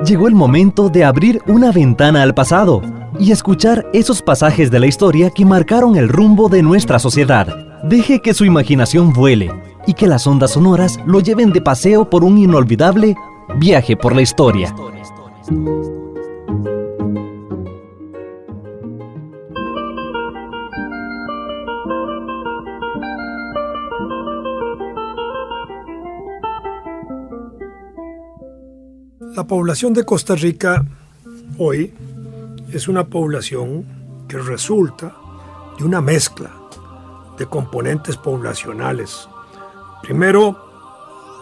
Llegó el momento de abrir una ventana al pasado y escuchar esos pasajes de la historia que marcaron el rumbo de nuestra sociedad. Deje que su imaginación vuele y que las ondas sonoras lo lleven de paseo por un inolvidable viaje por la historia. La población de Costa Rica hoy es una población que resulta de una mezcla de componentes poblacionales. Primero,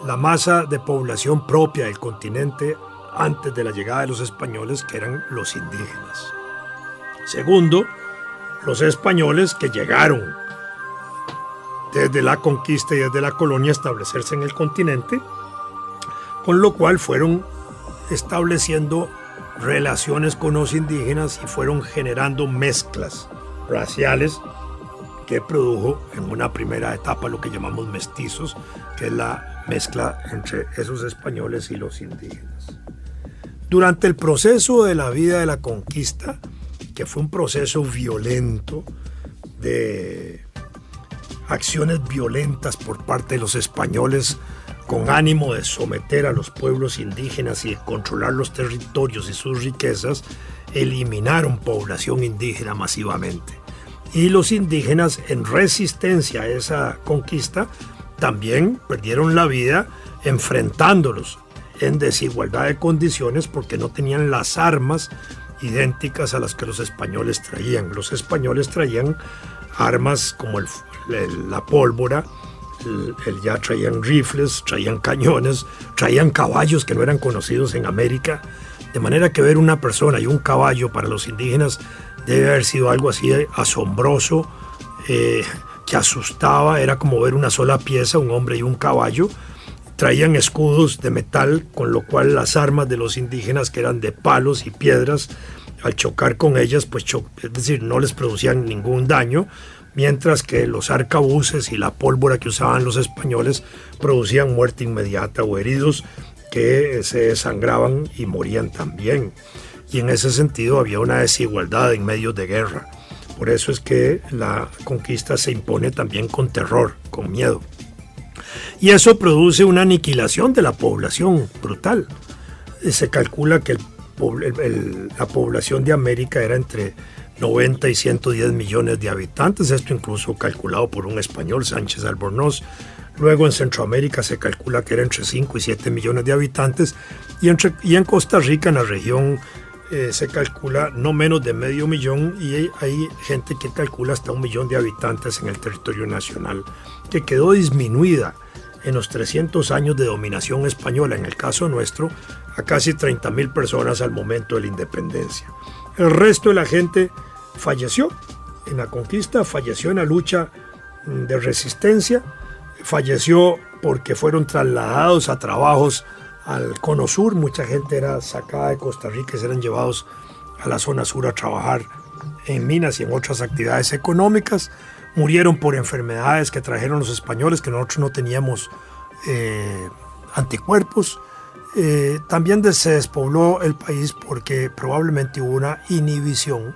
la masa de población propia del continente antes de la llegada de los españoles, que eran los indígenas. Segundo, los españoles que llegaron desde la conquista y desde la colonia a establecerse en el continente, con lo cual fueron estableciendo relaciones con los indígenas y fueron generando mezclas raciales que produjo en una primera etapa lo que llamamos mestizos, que es la mezcla entre esos españoles y los indígenas. Durante el proceso de la vida de la conquista, que fue un proceso violento de acciones violentas por parte de los españoles con ánimo de someter a los pueblos indígenas y de controlar los territorios y sus riquezas, eliminaron población indígena masivamente. Y los indígenas, en resistencia a esa conquista, también perdieron la vida enfrentándolos en desigualdad de condiciones porque no tenían las armas idénticas a las que los españoles traían. Los españoles traían armas como la pólvora, ya traían rifles, traían cañones, traían caballos que no eran conocidos en América, de manera que ver una persona y un caballo para los indígenas debe haber sido algo así asombroso, que asustaba. Era como ver una sola pieza, un hombre y un caballo. Traían escudos de metal, con lo cual las armas de los indígenas, que eran de palos y piedras, al chocar con ellas, pues es decir, no les producían ningún daño, mientras que los arcabuces y la pólvora que usaban los españoles producían muerte inmediata o heridos que se desangraban y morían también. Y en ese sentido había una desigualdad en medios de guerra. Por eso es que la conquista se impone también con terror, con miedo. Y eso produce una aniquilación de la población brutal. Se calcula que la población de América era entre 90 y 110 millones de habitantes, esto incluso calculado por un español, Sánchez Albornoz. Luego en Centroamérica se calcula que era entre 5 y 7 millones de habitantes, y en Costa Rica, en la región, se calcula no menos de medio millón, y hay gente que calcula hasta 1 millón de habitantes en el territorio nacional, que quedó disminuida en los 300 años de dominación española, en el caso nuestro, a casi 30,000 personas al momento de la independencia. El resto de la gente falleció en la conquista, falleció en la lucha de resistencia, falleció porque fueron trasladados a trabajos al Cono Sur. Mucha gente era sacada de Costa Rica y se eran llevados a la zona sur a trabajar en minas y en otras actividades económicas. Murieron por enfermedades que trajeron los españoles, que nosotros no teníamos anticuerpos. También se despobló el país porque probablemente hubo una inhibición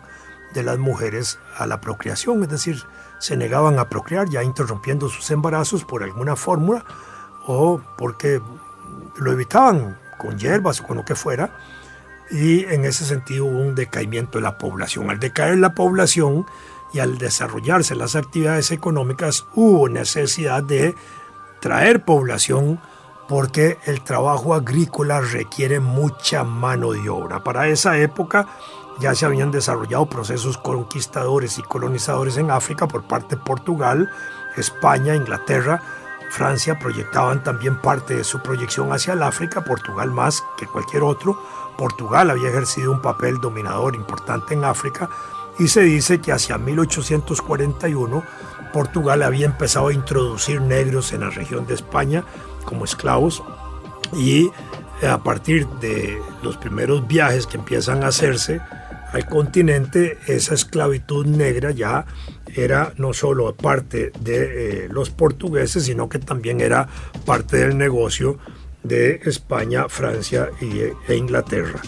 de las mujeres a la procreación, es decir, se negaban a procrear, ya interrumpiendo sus embarazos por alguna fórmula o porque lo evitaban con hierbas o con lo que fuera, y en ese sentido hubo un decaimiento de la población. Al decaer la población y al desarrollarse las actividades económicas, hubo necesidad de traer población porque el trabajo agrícola requiere mucha mano de obra. Para esa época ya se habían desarrollado procesos conquistadores y colonizadores en África por parte de Portugal, España, Inglaterra, Francia proyectaban también parte de su proyección hacia el África, Portugal más que cualquier otro. Portugal había ejercido un papel dominador importante en África, y se dice que hacia 1841 Portugal había empezado a introducir negros en la región de España como esclavos, y a partir de los primeros viajes que empiezan a hacerse al continente, esa esclavitud negra ya era no solo parte de los portugueses, sino que también era parte del negocio de España, Francia e Inglaterra,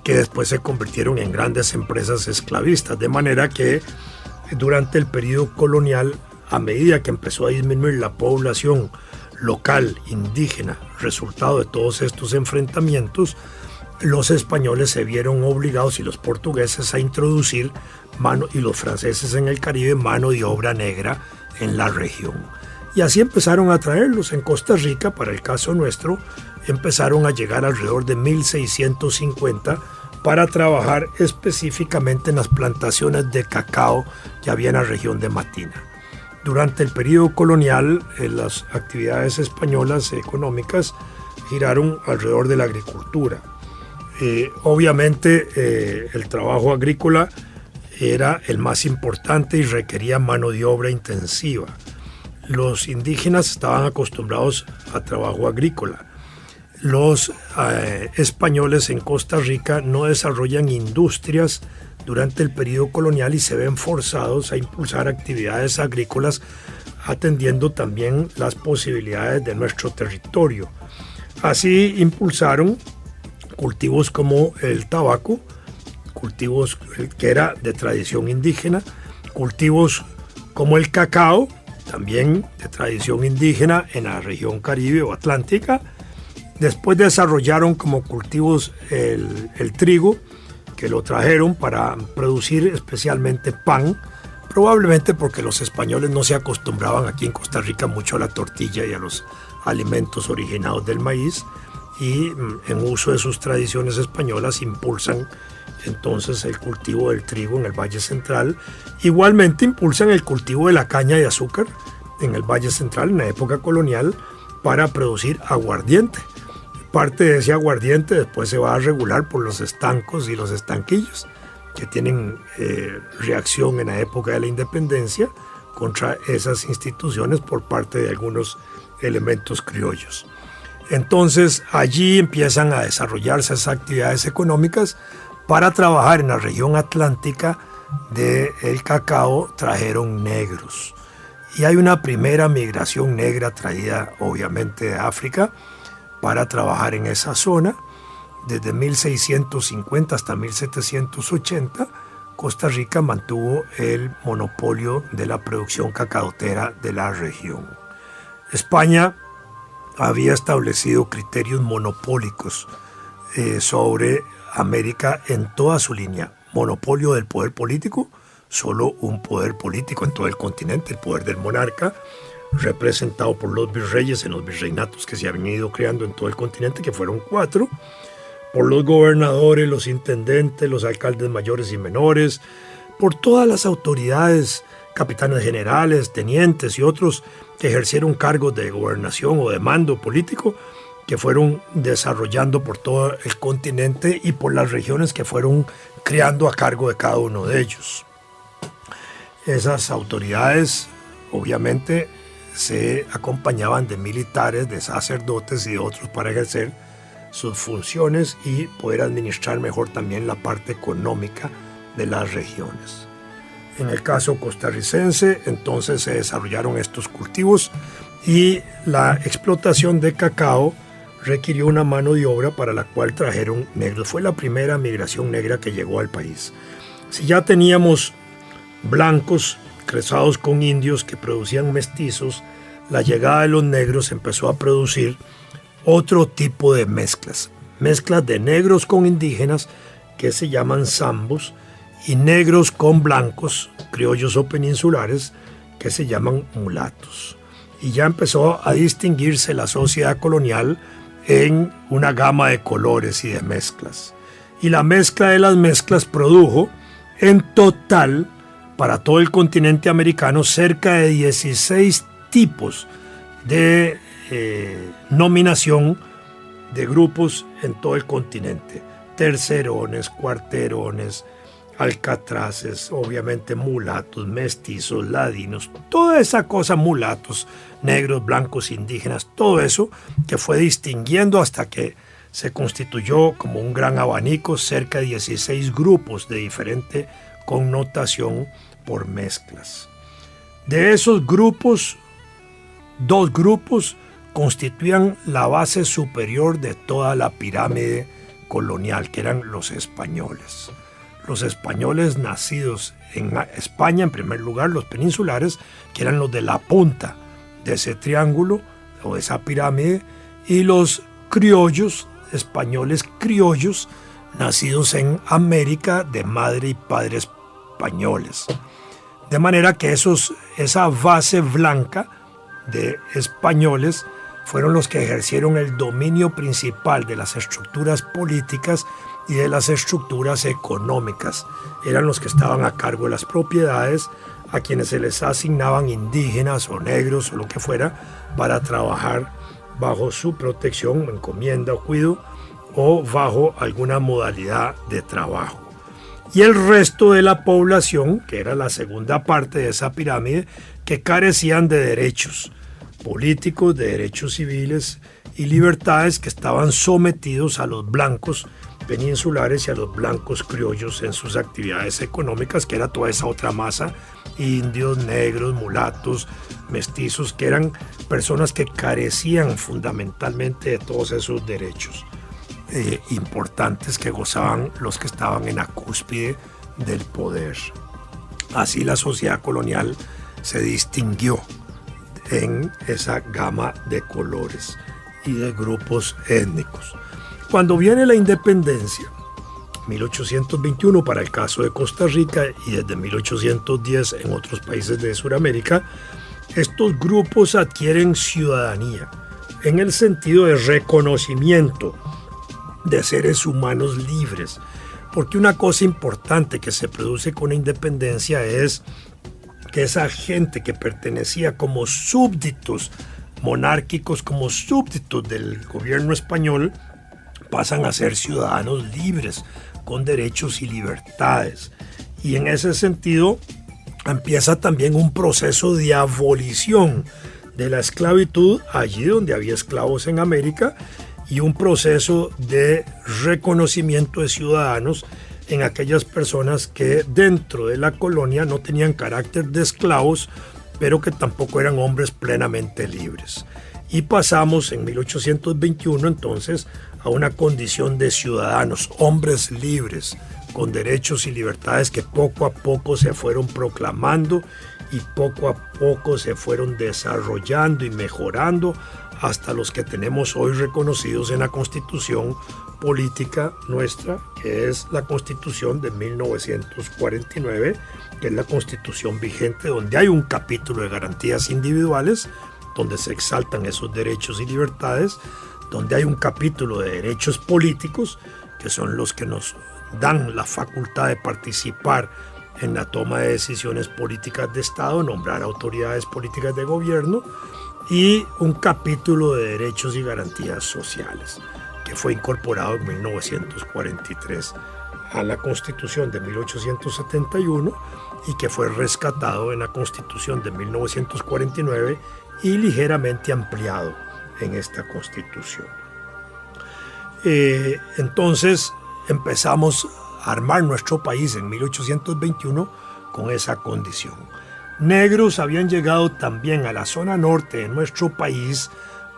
que después se convirtieron en grandes empresas esclavistas, de manera que durante el periodo colonial, a medida que empezó a disminuir la población local, indígena, resultado de todos estos enfrentamientos, los españoles se vieron obligados y los portugueses a introducir y los franceses en el Caribe mano de obra negra en la región. Y así empezaron a traerlos. En Costa Rica, para el caso nuestro, empezaron a llegar alrededor de 1650 para trabajar específicamente en las plantaciones de cacao que había en la región de Matina. Durante el periodo colonial, las actividades españolas económicas giraron alrededor de la agricultura. Obviamente el trabajo agrícola era el más importante y requería mano de obra intensiva. Los indígenas estaban acostumbrados a trabajo agrícola. Los españoles en Costa Rica no desarrollan industrias durante el periodo colonial y se ven forzados a impulsar actividades agrícolas atendiendo también las posibilidades de nuestro territorio. Así impulsaron cultivos como el tabaco, cultivos que era de tradición indígena, cultivos como el cacao, también de tradición indígena en la región Caribe o Atlántica. Después desarrollaron como cultivos el trigo, que lo trajeron para producir especialmente pan, probablemente porque los españoles no se acostumbraban aquí en Costa Rica mucho a la tortilla y a los alimentos originados del maíz, y en uso de sus tradiciones españolas impulsan entonces el cultivo del trigo en el Valle Central. Igualmente impulsan el cultivo de la caña de azúcar en el Valle Central en la época colonial para producir aguardiente. Parte de ese aguardiente después se va a regular por los estancos y los estanquillos, que tienen reacción en la época de la independencia contra esas instituciones por parte de algunos elementos criollos. Entonces allí empiezan a desarrollarse esas actividades económicas. Para trabajar en la región atlántica del cacao trajeron negros. Y hay una primera migración negra traída obviamente de África para trabajar en esa zona. Desde 1650 hasta 1780, Costa Rica mantuvo el monopolio de la producción cacaotera de la región. España había establecido criterios monopólicos sobre América en toda su línea. Monopolio del poder político, solo un poder político en todo el continente, el poder del monarca, representado por los virreyes en los virreinatos que se habían ido creando en todo el continente, que fueron 4, por los gobernadores, los intendentes, los alcaldes mayores y menores, por todas las autoridades, capitanes generales, tenientes y otros que ejercieron cargos de gobernación o de mando político, que fueron desarrollando por todo el continente y por las regiones que fueron creando a cargo de cada uno de ellos. Esas autoridades, obviamente, se acompañaban de militares, de sacerdotes y de otros para ejercer sus funciones y poder administrar mejor también la parte económica de las regiones. En el caso costarricense, entonces se desarrollaron estos cultivos y la explotación de cacao requirió una mano de obra para la cual trajeron negros. Fue la primera migración negra que llegó al país. Si ya teníamos blancos cruzados con indios que producían mestizos, la llegada de los negros empezó a producir otro tipo de mezclas de negros con indígenas que se llaman zambos y negros con blancos, criollos o peninsulares, que se llaman mulatos. Y ya empezó a distinguirse la sociedad colonial en una gama de colores y de mezclas. Y la mezcla de las mezclas produjo en total para todo el continente americano cerca de 16 tipos de nominación de grupos en todo el continente. Tercerones, cuarterones, alcatraces, obviamente mulatos, mestizos, ladinos, toda esa cosa, mulatos, negros, blancos, indígenas, todo eso que fue distinguiendo hasta que se constituyó como un gran abanico, cerca de 16 grupos de diferente connotación por mezclas. De esos grupos, 2 grupos constituían la base superior de toda la pirámide colonial, que eran los españoles. Los españoles nacidos en España, en primer lugar, los peninsulares, que eran los de la punta de ese triángulo o de esa pirámide, y los criollos, españoles criollos, nacidos en América de madre y padre españoles. De manera que esa base blanca de españoles fueron los que ejercieron el dominio principal de las estructuras políticas y de las estructuras económicas. Eran los que estaban a cargo de las propiedades, a quienes se les asignaban indígenas o negros o lo que fuera para trabajar bajo su protección, encomienda o cuido, o bajo alguna modalidad de trabajo. Y el resto de la población, que era la segunda parte de esa pirámide, que carecían de derechos políticos, de derechos civiles y libertades, que estaban sometidos a los blancos peninsulares y a los blancos criollos en sus actividades económicas, que era toda esa otra masa, indios, negros, mulatos, mestizos, que eran personas que carecían fundamentalmente de todos esos derechos importantes que gozaban los que estaban en la cúspide del poder. Así la sociedad colonial se distinguió en esa gama de colores y de grupos étnicos. Cuando viene la independencia, 1821 para el caso de Costa Rica y desde 1810 en otros países de Sudamérica, estos grupos adquieren ciudadanía en el sentido de reconocimiento de seres humanos libres, porque una cosa importante que se produce con la independencia es que esa gente que pertenecía como súbditos monárquicos, como súbditos del gobierno español, pasan a ser ciudadanos libres, con derechos y libertades. Y en ese sentido empieza también un proceso de abolición de la esclavitud allí donde había esclavos en América, y un proceso de reconocimiento de ciudadanos en aquellas personas que dentro de la colonia no tenían carácter de esclavos, pero que tampoco eran hombres plenamente libres. Y pasamos en 1821 entonces a una condición de ciudadanos, hombres libres, con derechos y libertades que poco a poco se fueron proclamando y poco a poco se fueron desarrollando y mejorando hasta los que tenemos hoy reconocidos en la Constitución política nuestra, que es la Constitución de 1949, que es la Constitución vigente, donde hay un capítulo de garantías individuales, donde se exaltan esos derechos y libertades, donde hay un capítulo de derechos políticos, que son los que nos dan la facultad de participar en la toma de decisiones políticas de Estado, nombrar autoridades políticas de gobierno, y un capítulo de derechos y garantías sociales, que fue incorporado en 1943 a la Constitución de 1871 y que fue rescatado en la Constitución de 1949 y ligeramente ampliado en esta Constitución. Entonces empezamos a armar nuestro país en 1821 con esa condición. Negros habían llegado también a la zona norte de nuestro país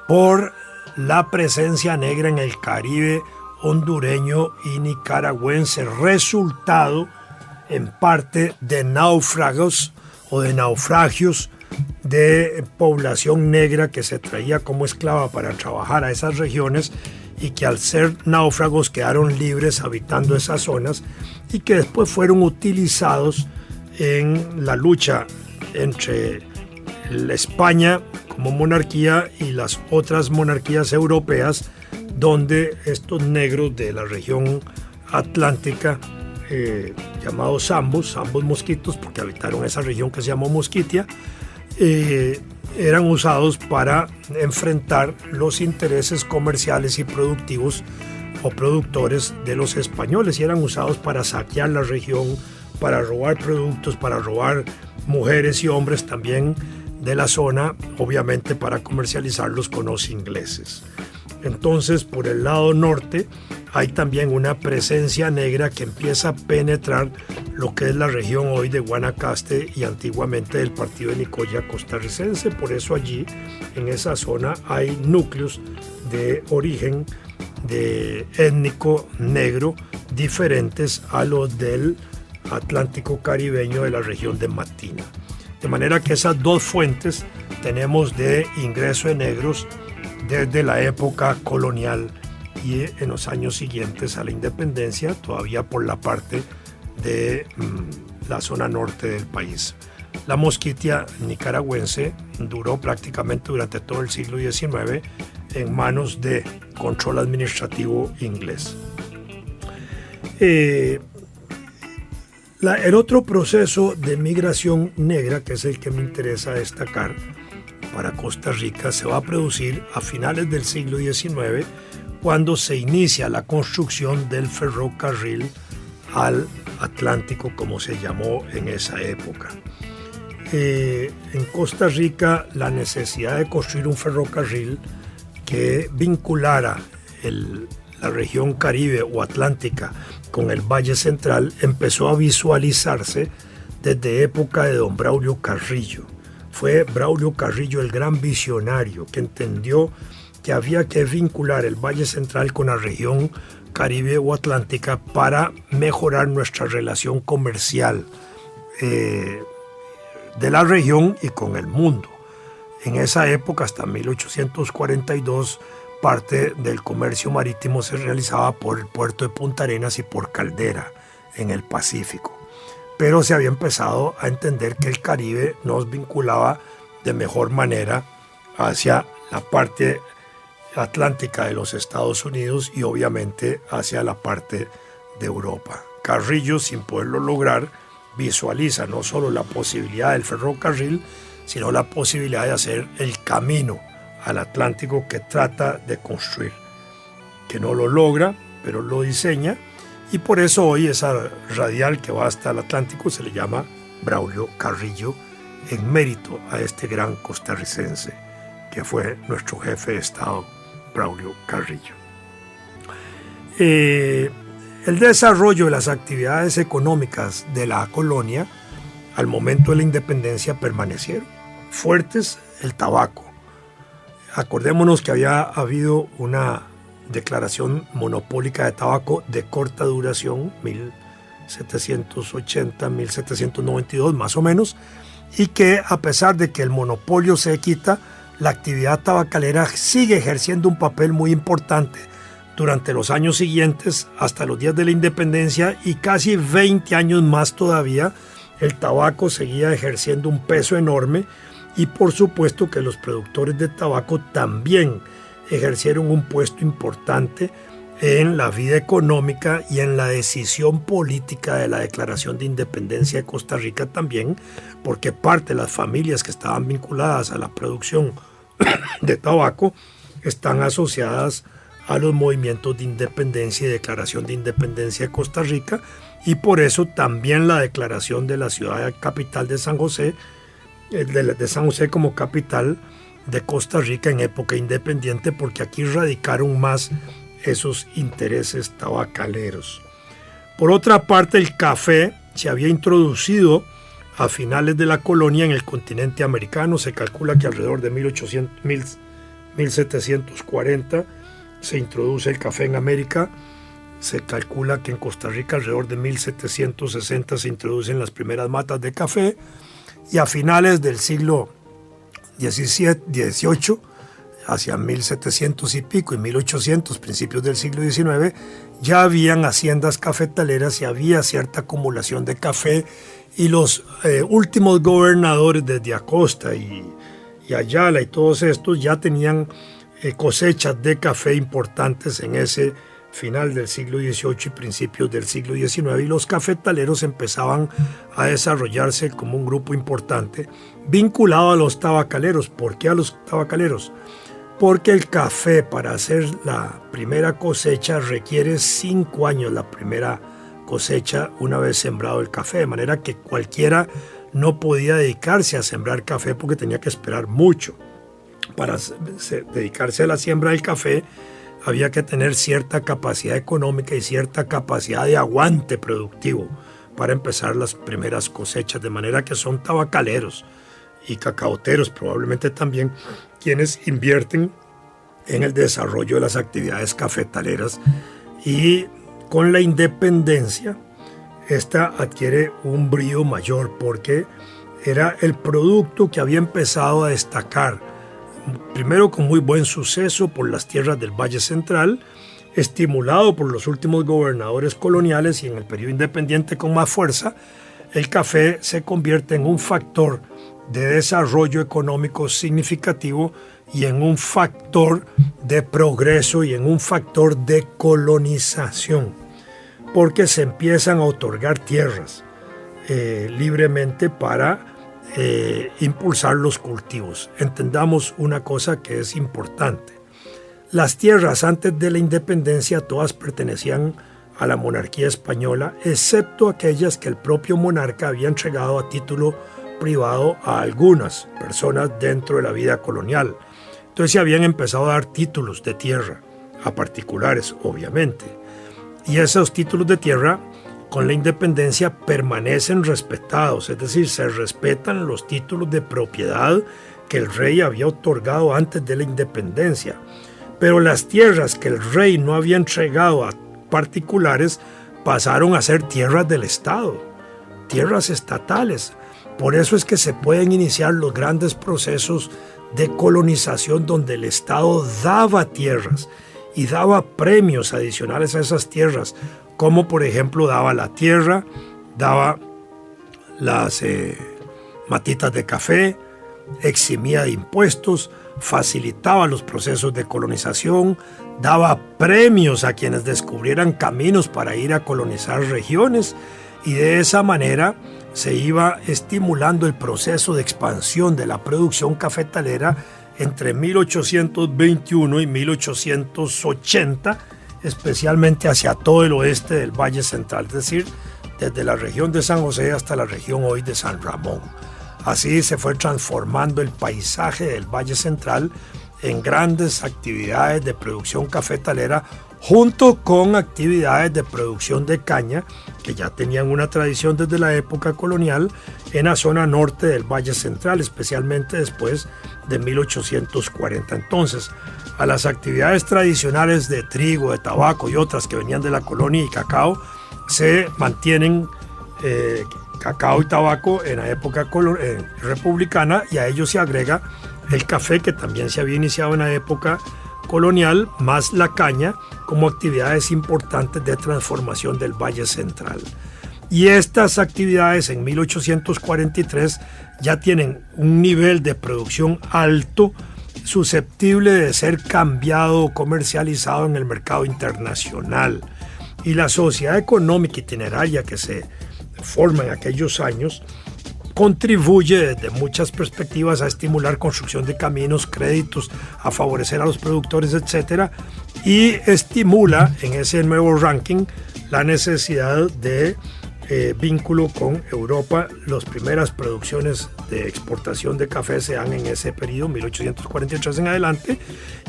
por la presencia negra en el Caribe hondureño y nicaragüense, resultado en parte de náufragos o de naufragios de población negra que se traía como esclava para trabajar a esas regiones y que al ser náufragos quedaron libres habitando esas zonas y que después fueron utilizados en la lucha entre la España como monarquía y las otras monarquías europeas, donde estos negros de la región atlántica, llamados zambos mosquitos, porque habitaron esa región que se llamó Mosquitia, eran usados para enfrentar los intereses comerciales y productivos o productores de los españoles, y eran usados para saquear la región, para robar productos, para robar mujeres y hombres también de la zona, obviamente para comercializarlos con los ingleses. Entonces, por el lado norte hay también una presencia negra que empieza a penetrar lo que es la región hoy de Guanacaste y antiguamente del partido de Nicoya costarricense. Por eso allí, en esa zona, hay núcleos de origen de étnico negro diferentes a los del Atlántico caribeño de la región de Matina. De manera que esas dos fuentes tenemos de ingreso de negros desde la época colonial y en los años siguientes a la independencia, todavía por la parte de la zona norte del país. La mosquitia nicaragüense duró prácticamente durante todo el siglo XIX en manos de control administrativo inglés. El otro proceso de migración negra, que es el que me interesa destacar para Costa Rica, se va a producir a finales del siglo XIX, cuando se inicia la construcción del ferrocarril al Atlántico, como se llamó en esa época. En Costa Rica, la necesidad de construir un ferrocarril que vinculara la región Caribe o Atlántica con el Valle Central empezó a visualizarse desde época de don Braulio Carrillo. Fue Braulio Carrillo el gran visionario que entendió que había que vincular el Valle Central con la región Caribe o Atlántica para mejorar nuestra relación comercial de la región y con el mundo. En esa época, hasta 1842, parte del comercio marítimo se realizaba por el puerto de Punta Arenas y por Caldera, en el Pacífico. Pero se había empezado a entender que el Caribe nos vinculaba de mejor manera hacia la parte atlántica de los Estados Unidos y obviamente hacia la parte de Europa. Carrillo, sin poderlo lograr, visualiza no solo la posibilidad del ferrocarril, sino la posibilidad de hacer el camino al Atlántico que trata de construir, que no lo logra, pero lo diseña, y por eso hoy esa radial que va hasta el Atlántico se le llama Braulio Carrillo, en mérito a este gran costarricense que fue nuestro jefe de Estado, Braulio Carrillo. El desarrollo de las actividades económicas de la colonia al momento de la independencia permanecieron fuertes. El tabaco. Acordémonos que había habido una declaración monopólica de tabaco de corta duración, 1780, 1792 más o menos, y que a pesar de que el monopolio se quita, la actividad tabacalera sigue ejerciendo un papel muy importante durante los años siguientes hasta los días de la independencia, y casi 20 años más todavía el tabaco seguía ejerciendo un peso enorme, y por supuesto que los productores de tabaco también ejercieron un puesto importante en la vida económica y en la decisión política de la declaración de independencia de Costa Rica también, porque parte de las familias que estaban vinculadas a la producción de tabaco están asociadas a los movimientos de independencia y declaración de independencia de Costa Rica, y por eso también la declaración de la ciudad capital de San José, de San José como capital de Costa Rica en época independiente, porque aquí radicaron más esos intereses tabacaleros. Por otra parte, el café se había introducido a finales de la colonia en el continente americano. Se calcula que alrededor de 1740 se introduce el café en América. Se calcula que en Costa Rica alrededor de 1760 se introducen las primeras matas de café, y a finales del siglo XVIII, hacia 1700 y pico y 1800, principios del siglo XIX, ya habían haciendas cafetaleras y había cierta acumulación de café, y los últimos gobernadores desde Acosta y Ayala y todos estos ya tenían cosechas de café importantes en ese final del siglo XVIII y principios del siglo XIX, y los cafetaleros empezaban a desarrollarse como un grupo importante vinculado a los tabacaleros. ¿Por qué a los tabacaleros? Porque el café, para hacer la primera cosecha, requiere 5 años la primera cosecha una vez sembrado el café, de manera que cualquiera no podía dedicarse a sembrar café porque tenía que esperar mucho. para dedicarse a la siembra del café, había que tener cierta capacidad económica y cierta capacidad de aguante productivo para empezar las primeras cosechas, de manera que son tabacaleros y cacaoteros probablemente también quienes invierten en el desarrollo de las actividades cafetaleras. Y con la independencia, esta adquiere un brío mayor porque era el producto que había empezado a destacar, primero con muy buen suceso por las tierras del Valle Central, estimulado por los últimos gobernadores coloniales, y en el periodo independiente con más fuerza. El café se convierte en un factor de desarrollo económico significativo y en un factor de progreso y en un factor de colonización, porque se empiezan a otorgar tierras libremente para impulsar los cultivos. Entendamos una cosa que es importante. Las tierras antes de la independencia todas pertenecían a la monarquía española, excepto aquellas que el propio monarca había entregado a título privado a algunas personas dentro de la vida colonial. Entonces se habían empezado a dar títulos de tierra a particulares, obviamente. Y esos títulos de tierra con la independencia permanecen respetados, es decir, se respetan los títulos de propiedad que el rey había otorgado antes de la independencia. Pero las tierras que el rey no había entregado a particulares pasaron a ser tierras del Estado, tierras estatales. Por eso es que se pueden iniciar los grandes procesos de colonización donde el Estado daba tierras y daba premios adicionales a esas tierras, como por ejemplo daba la tierra, daba las matitas de café, eximía de impuestos, facilitaba los procesos de colonización, daba premios a quienes descubrieran caminos para ir a colonizar regiones, y de esa manera se iba estimulando el proceso de expansión de la producción cafetalera entre 1821 y 1880, especialmente hacia todo el oeste del Valle Central, es decir, desde la región de San José hasta la región hoy de San Ramón. Así se fue transformando el paisaje del Valle Central en grandes actividades de producción cafetalera, junto con actividades de producción de caña, que ya tenían una tradición desde la época colonial en la zona norte del Valle Central, especialmente después de 1840. Entonces, a las actividades tradicionales de trigo, de tabaco y otras que venían de la colonia y cacao, se mantienen cacao y tabaco en la época republicana, y a ello se agrega el café, que también se había iniciado en la época colonial, más la caña, como actividades importantes de transformación del Valle Central. Y estas actividades en 1843 ya tienen un nivel de producción alto, susceptible de ser cambiado o comercializado en el mercado internacional. Y la sociedad económica itineraria que se forma en aquellos años contribuye desde muchas perspectivas a estimular construcción de caminos, créditos, a favorecer a los productores, etc. Y estimula en ese nuevo ranking la necesidad de vínculo con Europa. Las primeras producciones de exportación de café se dan en ese periodo, 1843 en adelante,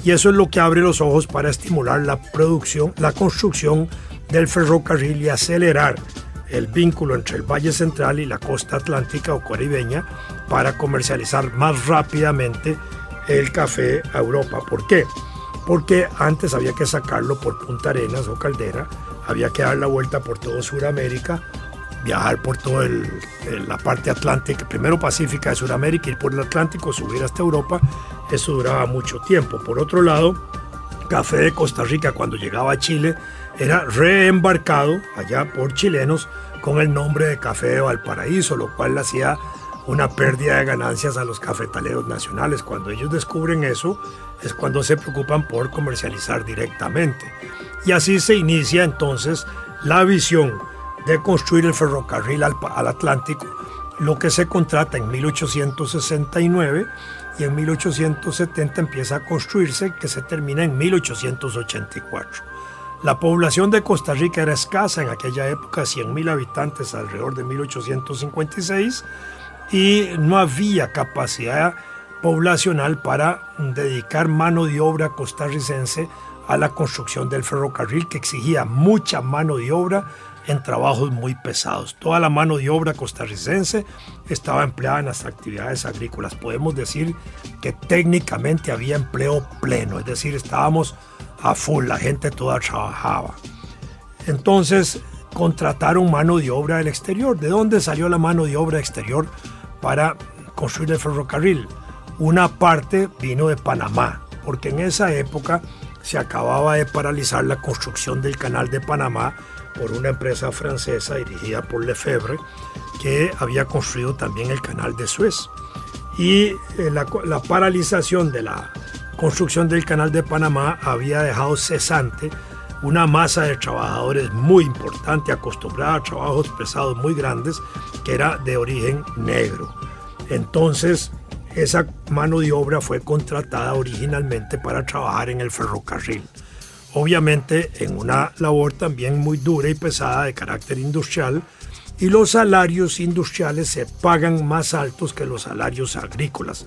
y eso es lo que abre los ojos para estimular la producción, la construcción del ferrocarril y acelerar el vínculo entre el Valle Central y la costa atlántica o caribeña para comercializar más rápidamente el café a Europa. ¿Por qué? Porque antes había que sacarlo por Punta Arenas o Caldera, había que dar la vuelta por todo Sudamérica, viajar por toda la parte atlántica, primero pacífica de Sudamérica, ir por el Atlántico, subir hasta Europa. Eso duraba mucho tiempo. Por otro lado, café de Costa Rica, cuando llegaba a Chile, era reembarcado allá por chilenos con el nombre de Café de Valparaíso, lo cual hacía una pérdida de ganancias a los cafetaleros nacionales. Cuando ellos descubren eso, es cuando se preocupan por comercializar directamente. Y así se inicia entonces la visión de construir el ferrocarril al Atlántico, lo que se contrata en 1869, y en 1870 empieza a construirse, que se termina en 1884. La población de Costa Rica era escasa en aquella época, 100,000 habitantes alrededor de 1856, y no había capacidad poblacional para dedicar mano de obra costarricense a la construcción del ferrocarril, que exigía mucha mano de obra en trabajos muy pesados. Toda la mano de obra costarricense estaba empleada en las actividades agrícolas. Podemos decir que técnicamente había empleo pleno, es decir, estábamos a full, la gente toda trabajaba. Entonces contrataron mano de obra del exterior. ¿De dónde salió la mano de obra exterior para construir el ferrocarril? Una parte vino de Panamá, porque en esa época se acababa de paralizar la construcción del canal de Panamá por una empresa francesa dirigida por Lefebvre, que había construido también el canal de Suez. Y la paralización de la construcción del canal de Panamá había dejado cesante una masa de trabajadores muy importante, acostumbrada a trabajos pesados muy grandes, que era de origen negro. Entonces, esa mano de obra fue contratada originalmente para trabajar en el ferrocarril. Obviamente en una labor también muy dura y pesada de carácter industrial, y los salarios industriales se pagan más altos que los salarios agrícolas.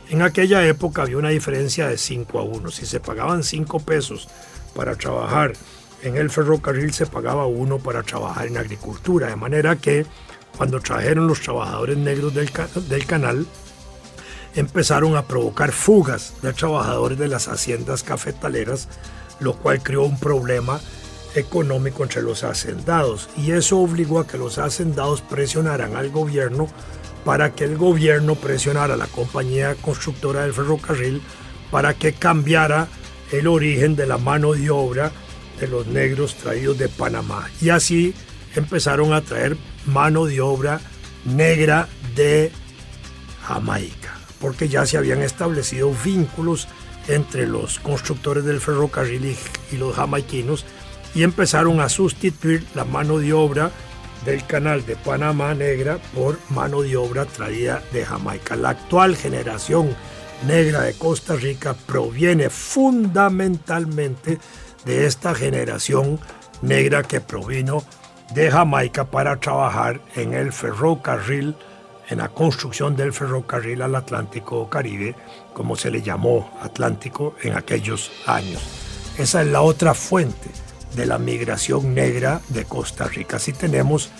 En aquella época había una diferencia de 5-1. Si se pagaban 5 pesos para trabajar en el ferrocarril, se pagaba 1 para trabajar en agricultura. De manera que cuando trajeron los trabajadores negros del canal, empezaron a provocar fugas de trabajadores de las haciendas cafetaleras, lo cual creó un problema económico entre los hacendados, y eso obligó a que los hacendados presionaran al gobierno para que el gobierno presionara a la compañía constructora del ferrocarril para que cambiara el origen de la mano de obra de los negros traídos de Panamá, y así empezaron a traer mano de obra negra de Jamaica, porque ya se habían establecido vínculos entre los constructores del ferrocarril y los jamaiquinos, y empezaron a sustituir la mano de obra del canal de Panamá negra por mano de obra traída de Jamaica. La actual generación negra de Costa Rica proviene fundamentalmente de esta generación negra que provino de Jamaica para trabajar en el ferrocarril, en la construcción del ferrocarril al Atlántico Caribe, como se le llamó Atlántico en aquellos años. Esa es la otra fuente de la migración negra de Costa Rica. Así tenemos,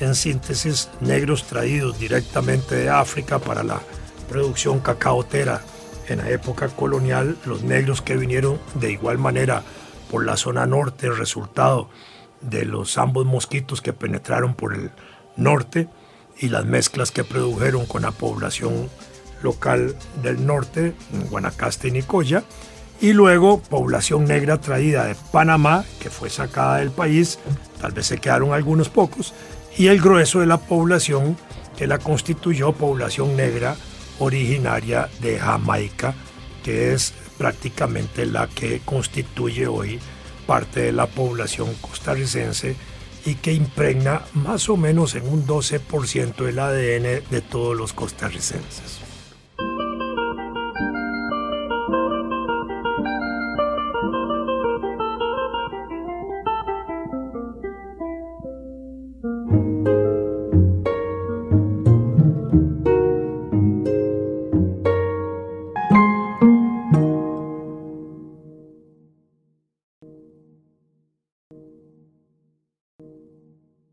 en síntesis, negros traídos directamente de África para la producción cacaotera en la época colonial, los negros que vinieron de igual manera por la zona norte, resultado de los ambos mosquitos que penetraron por el norte, y las mezclas que produjeron con la población local del norte, en Guanacaste y Nicoya, y luego población negra traída de Panamá, que fue sacada del país, tal vez se quedaron algunos pocos, y el grueso de la población que la constituyó población negra originaria de Jamaica, que es prácticamente la que constituye hoy parte de la población costarricense y que impregna más o menos en un 12% el ADN de todos los costarricenses.